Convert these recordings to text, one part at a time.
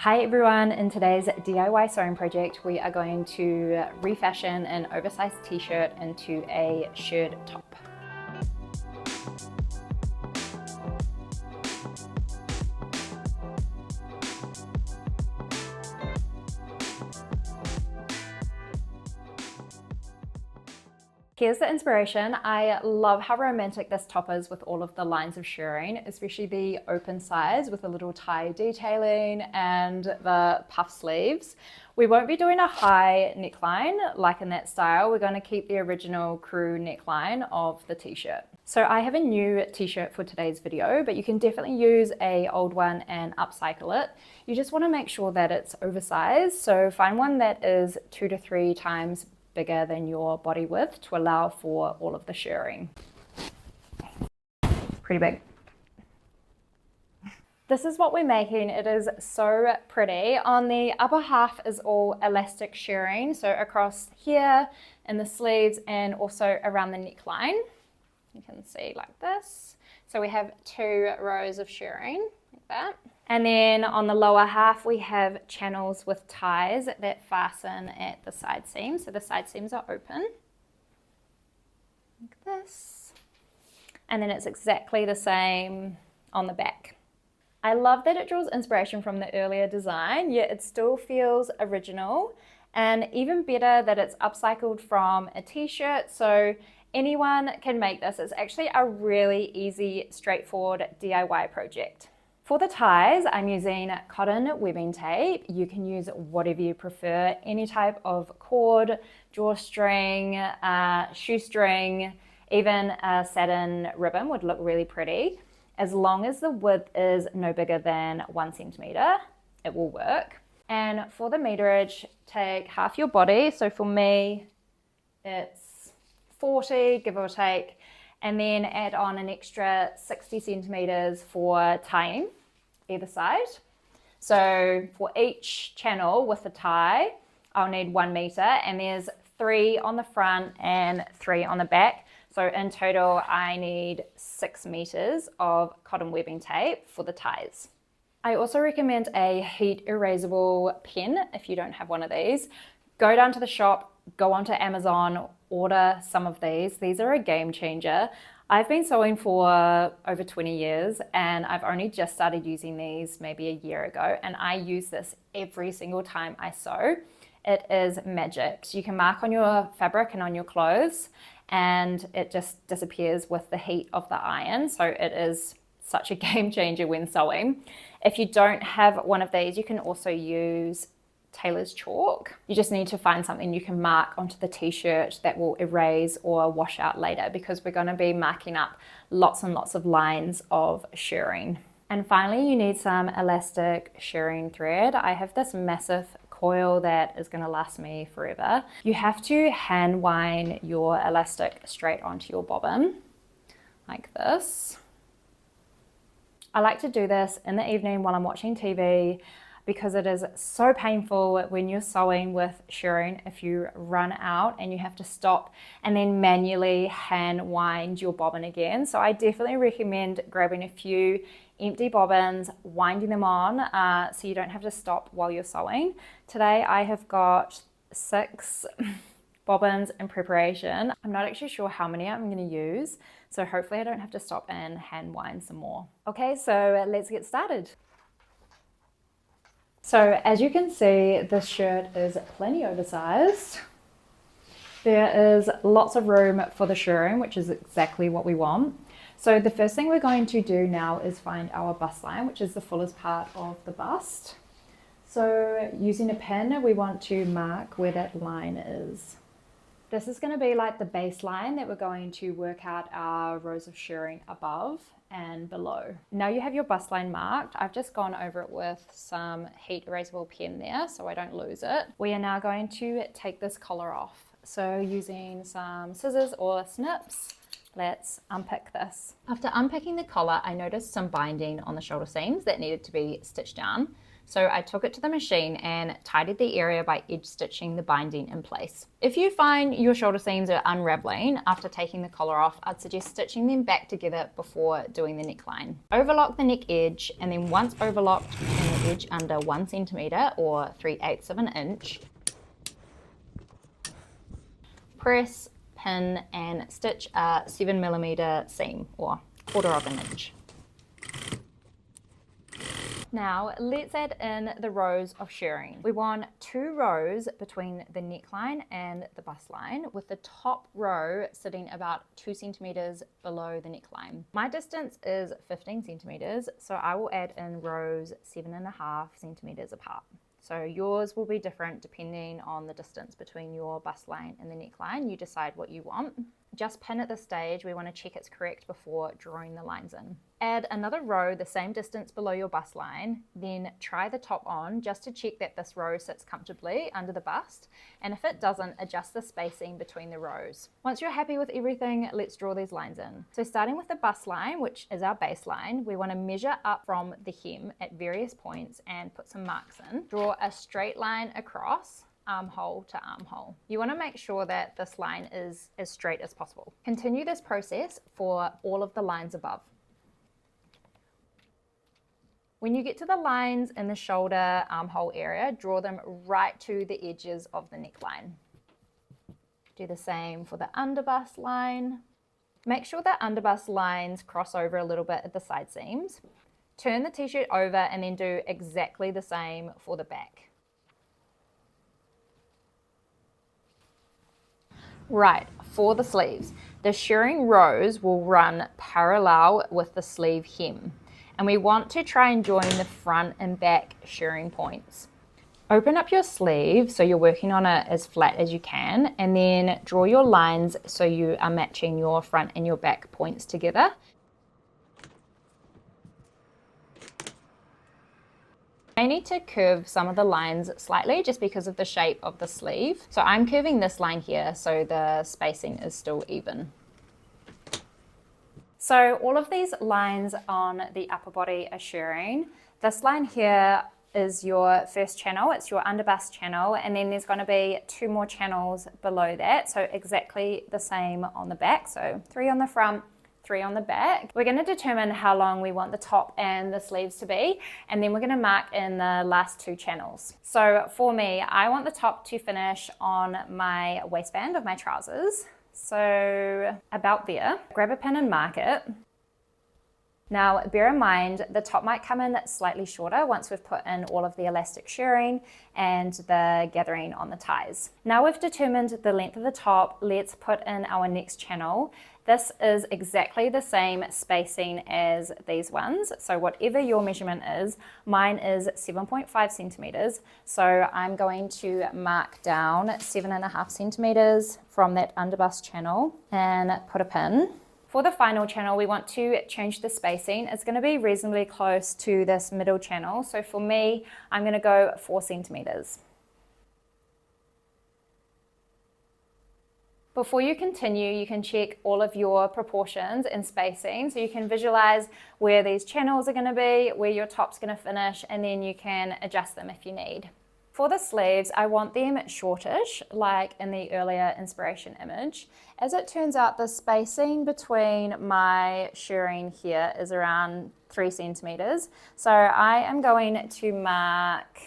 Hi everyone, in today's DIY sewing project we are going to refashion an oversized t-shirt into a shirred top. Here's the inspiration. I love how romantic this top is with all of the lines of shirring, especially the open sides with a little tie detailing and the puff sleeves. We won't be doing a high neckline like in that style. We're going to keep the original crew neckline of the t-shirt. So I have a new t-shirt for today's video, but you can definitely use an old one and upcycle it. You just want to make sure that it's oversized. So find one that is 2 to 3 times bigger than your body width to allow for all of the shirring. Pretty big. This is what we're making. It is so pretty. On the upper half is all elastic shirring, so across here in the sleeves and also around the neckline. You can see like this. So we have 2 rows of shirring like that. And then on the lower half, we have channels with ties that fasten at the side seams. So the side seams are open, like this. And then it's exactly the same on the back. I love that it draws inspiration from the earlier design, yet it still feels original. And even better that it's upcycled from a t-shirt, so anyone can make this. It's actually a really easy, straightforward DIY project. For the ties, I'm using cotton webbing tape. You can use whatever you prefer, any type of cord, drawstring, shoestring, even a satin ribbon would look really pretty. As long as the width is no bigger than 1 centimeter, it will work. And for the meterage, take half your body. So for me, it's 40, give or take, and then add on an extra 60 centimeters for tying either side. So for each channel with the tie, I'll need 1 meter, and there's 3 on the front and 3 on the back. So in total, I need 6 meters of cotton webbing tape for the ties. I also recommend a heat erasable pen if you don't have one of these. Go down to the shop, go onto Amazon, order some of these. These are a game changer. I've been sewing for over 20 years and I've only just started using these maybe a year ago, and I use this every single time I sew. It is magic. You can mark on your fabric and on your clothes and it just disappears with the heat of the iron. So it is such a game changer when sewing. If you don't have one of these, you can also use tailor's chalk. You just need to find something you can mark onto the t-shirt that will erase or wash out later, because we're going to be marking up lots and lots of lines of shirring. And finally, you need some elastic shirring thread. I have this massive coil that is going to last me forever. You have to hand wind your elastic straight onto your bobbin like this. I like to do this in the evening while I'm watching TV, because it is so painful when you're sewing with shirring if you run out and you have to stop and then manually hand wind your bobbin again. So I definitely recommend grabbing a few empty bobbins, winding them on so you don't have to stop while you're sewing. Today I have got 6 bobbins in preparation. I'm not actually sure how many I'm going to use, so hopefully I don't have to stop and hand wind some more. Okay, so let's get started. So as you can see, this shirt is plenty oversized. There is lots of room for the shirring, which is exactly what we want. So the first thing we're going to do now is find our bust line, which is the fullest part of the bust. So using a pen, we want to mark where that line is. This is going to be like the baseline that we're going to work out our rows of shirring above and below. Now you have your bust line marked. I've just gone over it with some heat erasable pen there so I don't lose it. We are now going to take this collar off. So using some scissors or snips, let's unpick this. After unpicking the collar, I noticed some binding on the shoulder seams that needed to be stitched down. So I took it to the machine and tidied the area by edge stitching the binding in place. If you find your shoulder seams are unraveling after taking the collar off, I'd suggest stitching them back together before doing the neckline. Overlock the neck edge, and then once overlocked, turn the edge under 1 centimeter or 3/8 of an inch. Press, pin and stitch a 7mm seam or 1/4 of an inch. Now let's add in the rows of shirring. We want 2 rows between the neckline and the bust line, with the top row sitting about 2 centimeters below the neckline. My distance is 15 centimeters, so I will add in rows 7.5 centimeters apart. So yours will be different depending on the distance between your bust line and the neckline. You decide what you want. Just pin at this stage. We want to check it's correct before drawing the lines in. Add another row the same distance below your bust line, then try the top on just to check that this row sits comfortably under the bust, and if it doesn't, adjust the spacing between the rows. Once you're happy with everything, let's draw these lines in. So starting with the bust line, which is our baseline, we want to measure up from the hem at various points and put some marks in. Draw a straight line across, armhole to armhole. You want to make sure that this line is as straight as possible. Continue this process for all of the lines above. When you get to the lines in the shoulder armhole area, draw them right to the edges of the neckline. Do the same for the underbust line. Make sure that underbust lines cross over a little bit at the side seams. Turn the t-shirt over and then do exactly the same for the back. Right, for the sleeves, the shirring rows will run parallel with the sleeve hem, and we want to try and join the front and back shirring points. Open up your sleeve so you're working on it as flat as you can, and then draw your lines so you are matching your front and your back points together. I need to curve some of the lines slightly just because of the shape of the sleeve. So I'm curving this line here so the spacing is still even. So all of these lines on the upper body are shirring. This line here is your first channel, it's your underbust channel, and then there's going to be 2 more channels below that, so exactly the same on the back. So 3 on the front, 3 on the back. We're going to determine how long we want the top and the sleeves to be, and then we're going to mark in the last 2 channels. So for me, I want the top to finish on my waistband of my trousers. So about there. Grab a pin and mark it. Now bear in mind the top might come in slightly shorter once we've put in all of the elastic shirring and the gathering on the ties. Now we've determined the length of the top, let's put in our next channel. This is exactly the same spacing as these ones. So whatever your measurement is, mine is 7.5 centimeters. So I'm going to mark down 7.5 centimeters from that underbust channel and put a pin. For the final channel, we want to change the spacing. It's going to be reasonably close to this middle channel. So for me, I'm going to go 4 centimeters. Before you continue, you can check all of your proportions and spacing. So you can visualize where these channels are going to be, where your top's going to finish, and then you can adjust them if you need. For the sleeves, I want them shortish, like in the earlier inspiration image. As it turns out, the spacing between my shirring here is around 3 centimeters. So I am going to mark,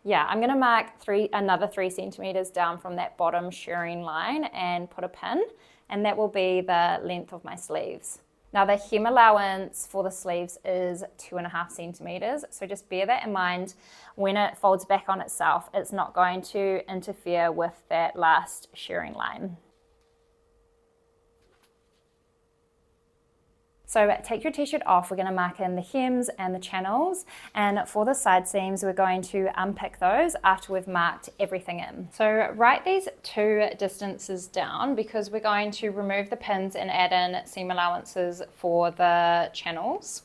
another 3 centimeters down from that bottom shirring line and put a pin, and that will be the length of my sleeves. Now the hem allowance for the sleeves is 2.5 centimeters, so just bear that in mind. When it folds back on itself, it's not going to interfere with that last shirring line. So take your t-shirt off, we're going to mark in the hems and the channels, and for the side seams we're going to unpick those after we've marked everything in. So write these 2 distances down because we're going to remove the pins and add in seam allowances for the channels.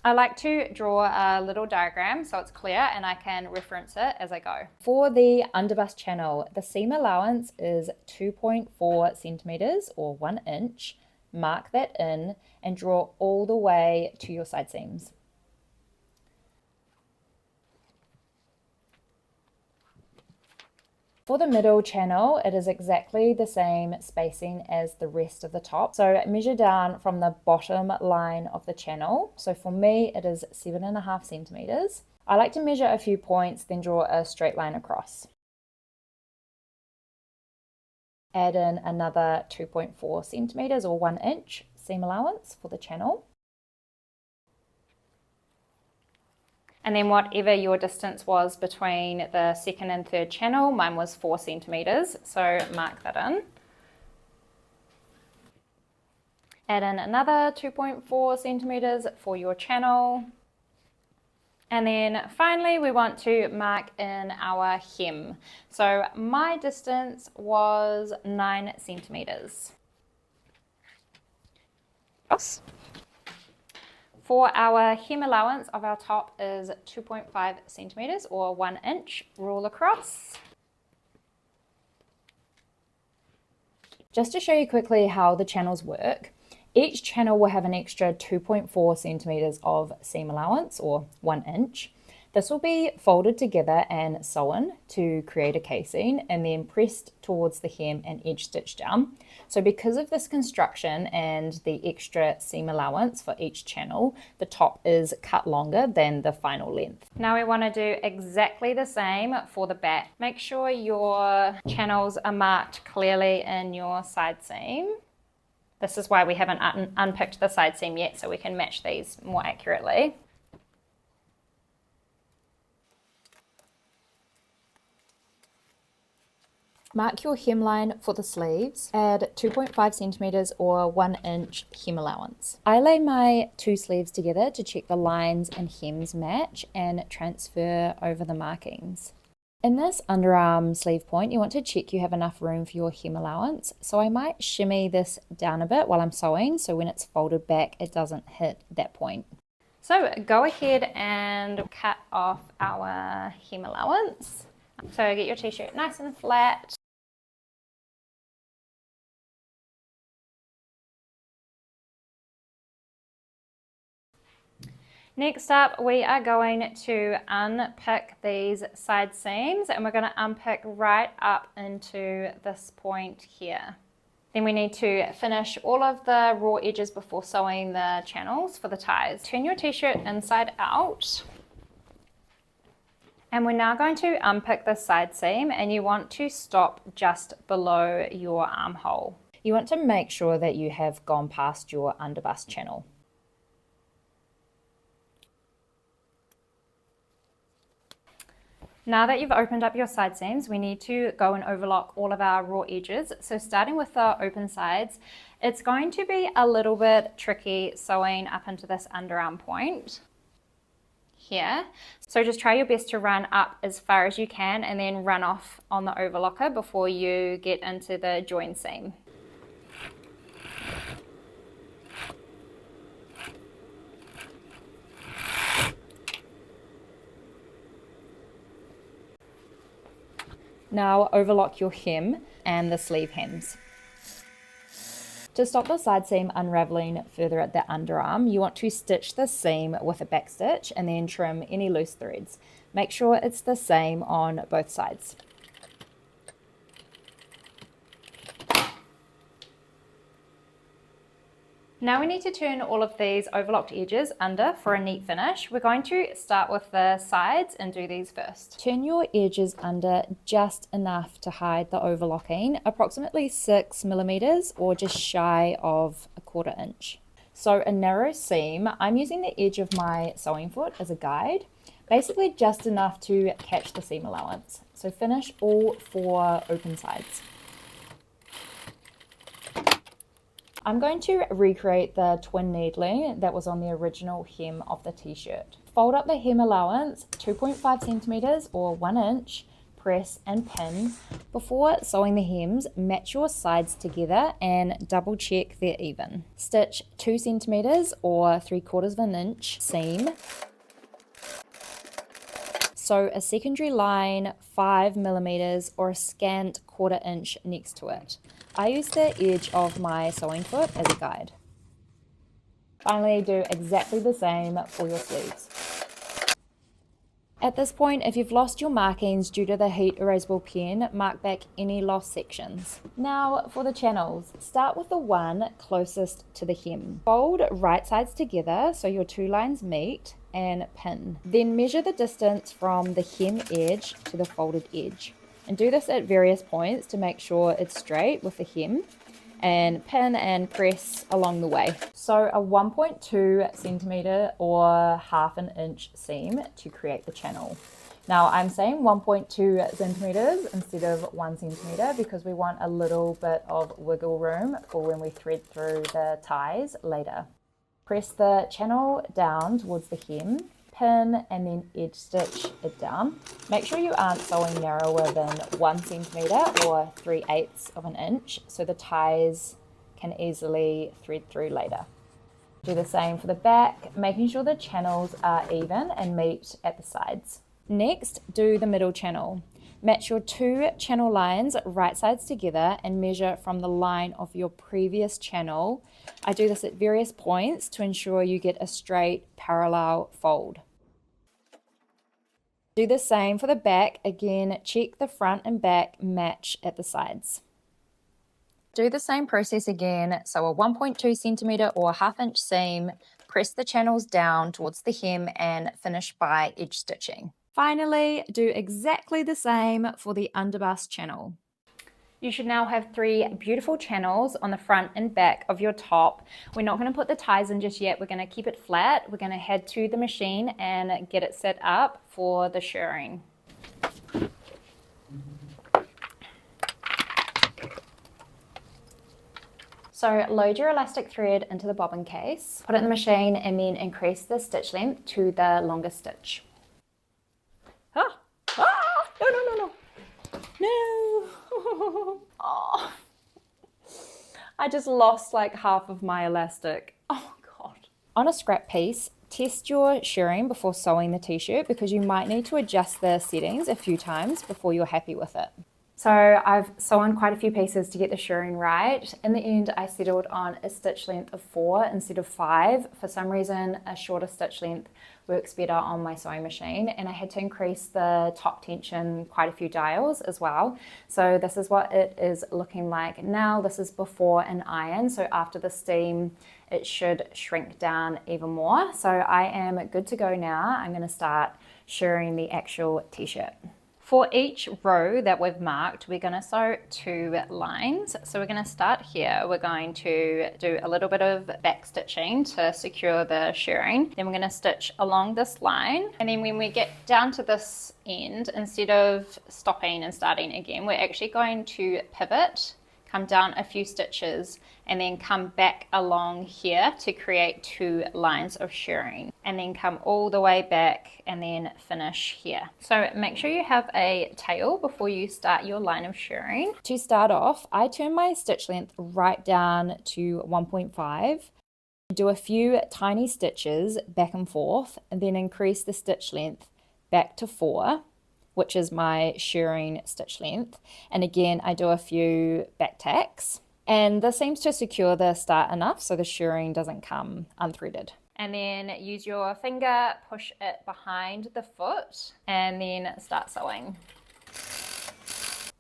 I like to draw a little diagram so it's clear and I can reference it as I go. For the underbust channel, the seam allowance is 2.4 centimeters or 1 inch. Mark that in and draw all the way to your side seams. For the middle channel, it is exactly the same spacing as the rest of the top. So measure down from the bottom line of the channel. So for me, it is 7.5 centimeters. I like to measure a few points, then draw a straight line across. Add in another 2.4 centimeters or 1 inch seam allowance for the channel. And then whatever your distance was between the second and third channel, mine was 4 centimeters, so mark that in. Add in another 2.4 centimeters for your channel. And then finally, we want to mark in our hem. So my distance was 9 centimeters. For our hem allowance of our top is 2.5 centimeters or 1 inch, rule across. Just to show you quickly how the channels work, each channel will have an extra 2.4 centimeters of seam allowance or 1 inch. This will be folded together and sewn to create a casing and then pressed towards the hem and edge stitched down. So because of this construction and the extra seam allowance for each channel, the top is cut longer than the final length. Now we want to do exactly the same for the back. Make sure your channels are marked clearly in your side seam. This is why we haven't unpicked the side seam yet, so we can match these more accurately. Mark your hemline for the sleeves, add 2.5 centimeters or 1 inch hem allowance. I lay my two sleeves together to check the lines and hems match and transfer over the markings. In this underarm sleeve point, you want to check you have enough room for your hem allowance. So I might shimmy this down a bit while I'm sewing, so when it's folded back, it doesn't hit that point. So go ahead and cut off our hem allowance. So get your t-shirt nice and flat. Next up, we are going to unpick these side seams and we're going to unpick right up into this point here. Then we need to finish all of the raw edges before sewing the channels for the ties. Turn your t-shirt inside out. And we're now going to unpick the side seam and you want to stop just below your armhole. You want to make sure that you have gone past your underbust channel. Now that you've opened up your side seams, we need to go and overlock all of our raw edges. So starting with the open sides, it's going to be a little bit tricky sewing up into this underarm point here. So just try your best to run up as far as you can and then run off on the overlocker before you get into the join seam. Now overlock your hem and the sleeve hems. To stop the side seam unraveling further at the underarm, you want to stitch the seam with a back stitch and then trim any loose threads. Make sure it's the same on both sides. Now we need to turn all of these overlocked edges under for a neat finish. We're going to start with the sides and do these first. Turn your edges under just enough to hide the overlocking, approximately 6 millimeters or just shy of 1/4 inch. So a narrow seam, I'm using the edge of my sewing foot as a guide, basically just enough to catch the seam allowance. So finish all 4 open sides. I'm going to recreate the twin needling that was on the original hem of the t-shirt. Fold up the hem allowance 2.5 centimeters or 1 inch, press and pin. Before sewing the hems, match your sides together and double check they're even. Stitch 2 centimeters or 3/4 inch seam. Sew a secondary line 5 millimeters or a scant 1/4 inch next to it. I use the edge of my sewing foot as a guide. Finally, do exactly the same for your sleeves. At this point, if you've lost your markings due to the heat erasable pen, mark back any lost sections. Now for the channels, start with the one closest to the hem. Fold right sides together so your two lines meet and pin. Then measure the distance from the hem edge to the folded edge. And do this at various points to make sure it's straight with the hem, and pin and press along the way. So a 1.2 centimeter or half an inch seam to create the channel. Now I'm saying 1.2 centimeters instead of 1 centimeter because we want a little bit of wiggle room for when we thread through the ties later. Press the channel down towards the hem, pin and then edge stitch it down. Make sure you aren't sewing narrower than 1 centimeter or 3/8 of an inch so the ties can easily thread through later. Do the same for the back, making sure the channels are even and meet at the sides. Next, do the middle channel. Match your two channel lines right sides together and measure from the line of your previous channel. I do this at various points to ensure you get a straight parallel fold. Do the same for the back. Again, check the front and back match at the sides. Do the same process again. So a 1.2 centimeter or half inch seam, press the channels down towards the hem and finish by edge stitching. Finally, do exactly the same for the underbust channel. You should now have 3 beautiful channels on the front and back of your top. We're not going to put the ties in just yet. We're going to keep it flat. We're going to head to the machine and get it set up for the shirring. So load your elastic thread into the bobbin case, put it in the machine and then increase the stitch length to the longest stitch. No. Oh. I just lost like half of my elastic. Oh God. On a scrap piece, test your shirring before sewing the t-shirt because you might need to adjust the settings a few times before you're happy with it. So I've sewn quite a few pieces to get the shirring right. In the end, I settled on a stitch length of 4 instead of 5. For some reason, a shorter stitch length works better on my sewing machine, and I had to increase the top tension quite a few dials as well. So this is what it is looking like now. This is before an iron, so after the steam, it should shrink down even more. So I am good to go now. I'm going to start shirring the actual t-shirt. For each row that we've marked, we're going to sew 2 lines. So we're going to start here. We're going to do a little bit of back stitching to secure the shirring. Then we're going to stitch along this line. And then when we get down to this end, instead of stopping and starting again, we're actually going to pivot, come down a few stitches, and then come back along here to create 2 lines of shirring, and then come all the way back and then finish here. So make sure you have a tail before you start your line of shirring. To start off, I turn my stitch length right down to 1.5, do a few tiny stitches back and forth, and then increase the stitch length back to 4, which is my shirring stitch length. And again, I do a few back tacks. And this seems to secure the start enough so the shirring doesn't come unthreaded. And then use your finger, push it behind the foot, and then start sewing.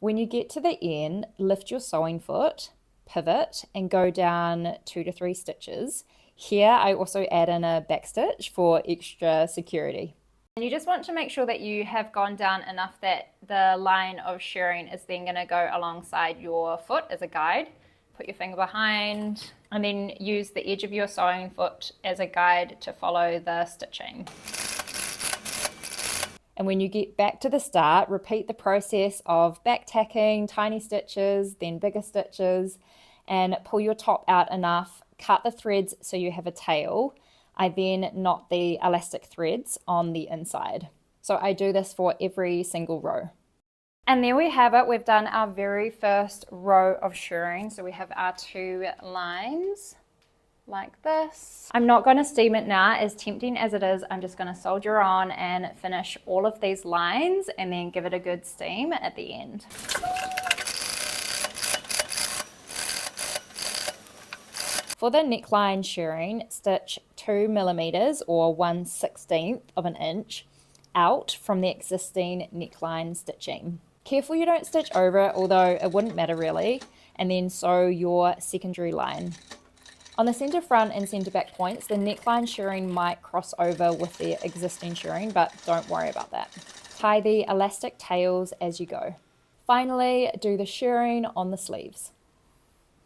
When you get to the end, lift your sewing foot, pivot, and go down 2 to 3 stitches. Here, I also add in a back stitch for extra security. And you just want to make sure that you have gone down enough that the line of shirring is then going to go alongside your foot as a guide. Put your finger behind and then use the edge of your sewing foot as a guide to follow the stitching. And when you get back to the start, repeat the process of back tacking, tiny stitches, then bigger stitches, and pull your top out enough, cut the threads so you have a tail. I then knot the elastic threads on the inside. So I do this for every single row. And there we have it. We've done our very first row of shirring. So we have our 2 lines like this. I'm not going to steam it now, as tempting as it is. I'm just going to soldier on and finish all of these lines and then give it a good steam at the end. For the neckline shirring, stitch 2 millimeters or 1/16 of an inch out from the existing neckline stitching. Careful you don't stitch over it, although it wouldn't matter really, and then sew your secondary line. On the center front and center back points, the neckline shirring might cross over with the existing shirring, but don't worry about that. Tie the elastic tails as you go. Finally, do the shirring on the sleeves.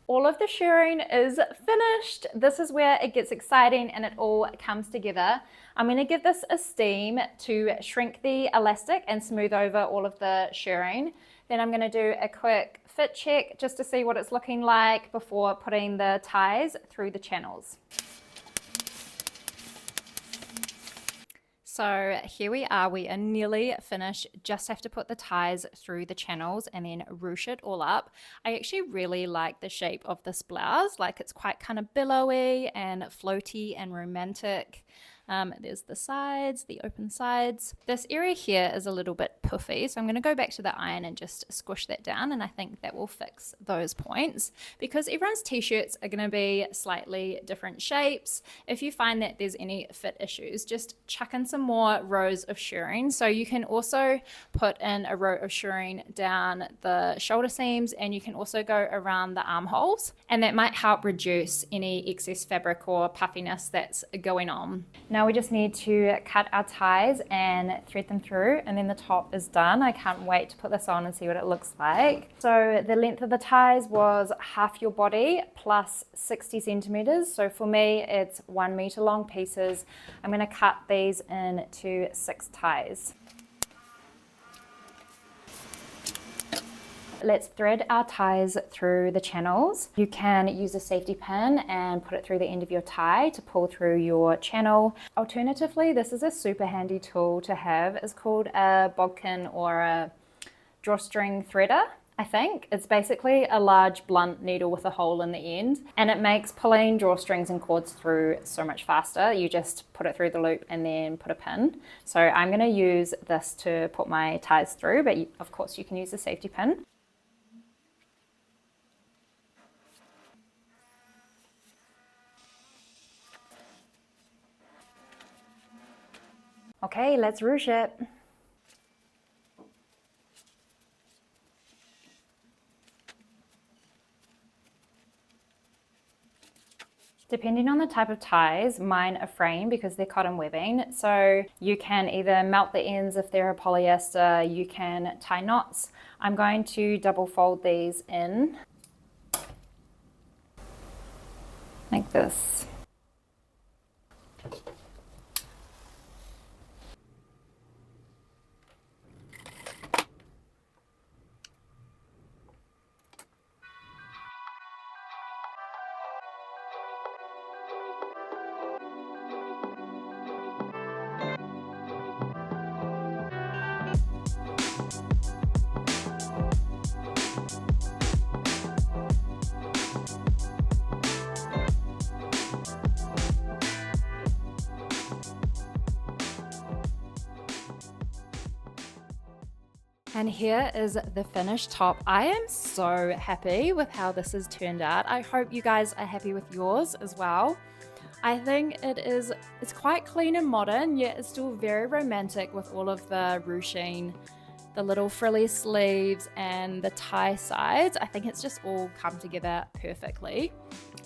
All of the shirring is finished. This is where it gets exciting and it all comes together. I'm going to give this a steam to shrink the elastic and smooth over all of the shirring. Then I'm going to do a quick fit check just to see what it's looking like before putting the ties through the channels. So here we are nearly finished, just have to put the ties through the channels and then ruche it all up. I actually really like the shape of this blouse, like it's quite kind of billowy and floaty and romantic. There's the sides, the open sides. This area here is a little bit puffy, so I'm going to go back to the iron and just squish that down, and I think that will fix those points. Because everyone's t-shirts are going to be slightly different shapes, if you find that there's any fit issues, just chuck in some more rows of shirring. So you can also put in a row of shirring down the shoulder seams, and you can also go around the armholes, and that might help reduce any excess fabric or puffiness that's going on. Now we just need to cut our ties and thread them through, and then the top is done. I can't wait to put this on and see what it looks like. So the length of the ties was half your body plus 60 centimeters. So for me, it's 1 meter long pieces. I'm going to cut these into 6 ties. Let's thread our ties through the channels. You can use a safety pin and put it through the end of your tie to pull through your channel. Alternatively, this is a super handy tool to have. It's called a bodkin or a drawstring threader. I think it's basically a large blunt needle with a hole in the end, and it makes pulling drawstrings and cords through so much faster. You just put it through the loop and then put a pin. So I'm going to use this to put my ties through, but of course you can use a safety pin. Okay, let's ruche it. Depending on the type of ties, mine are frame because they're cotton webbing. So you can either melt the ends if they're a polyester, you can tie knots. I'm going to double fold these in like this. And here is the finished top. I am so happy with how this has turned out. I hope you guys are happy with yours as well. I think it's quite clean and modern, yet it's still very romantic with all of the ruching, the little frilly sleeves and the tie sides. I think it's just all come together perfectly.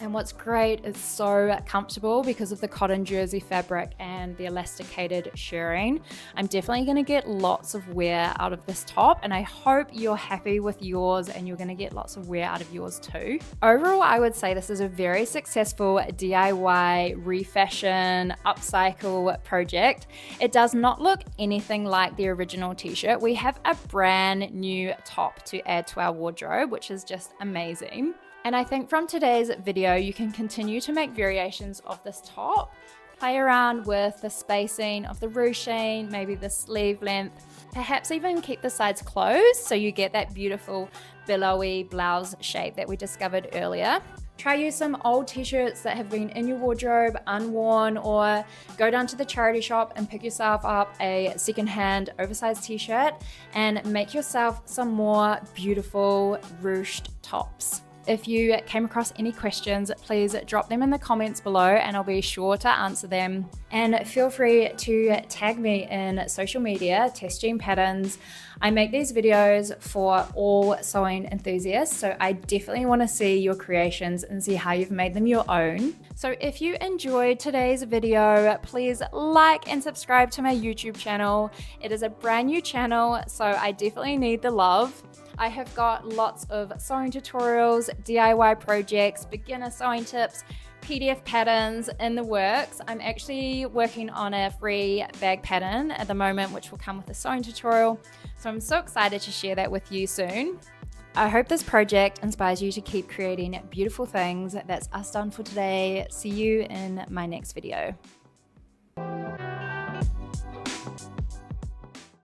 And what's great, it's so comfortable because of the cotton jersey fabric and the elasticated shirring. I'm definitely going to get lots of wear out of this top, and I hope you're happy with yours and you're going to get lots of wear out of yours too. Overall, I would say this is a very successful DIY, refashion, upcycle project. It does not look anything like the original t-shirt. We have a brand new top to add to our wardrobe, which is just amazing. And I think from today's video, you can continue to make variations of this top, play around with the spacing of the ruching, maybe the sleeve length, perhaps even keep the sides closed so you get that beautiful billowy blouse shape that we discovered earlier. Try use some old t-shirts that have been in your wardrobe, unworn, or go down to the charity shop and pick yourself up a secondhand oversized t-shirt and make yourself some more beautiful ruched tops. If you came across any questions, please drop them in the comments below and I'll be sure to answer them. And feel free to tag me in social media, Test Jean Patterns. I make these videos for all sewing enthusiasts, so I definitely want to see your creations and see how you've made them your own. So if you enjoyed today's video, please like and subscribe to my YouTube channel. It is a brand new channel, so I definitely need the love. I have got lots of sewing tutorials, DIY projects, beginner sewing tips, PDF patterns in the works. I'm actually working on a free bag pattern at the moment, which will come with a sewing tutorial. So I'm so excited to share that with you soon. I hope this project inspires you to keep creating beautiful things. That's us done for today. See you in my next video.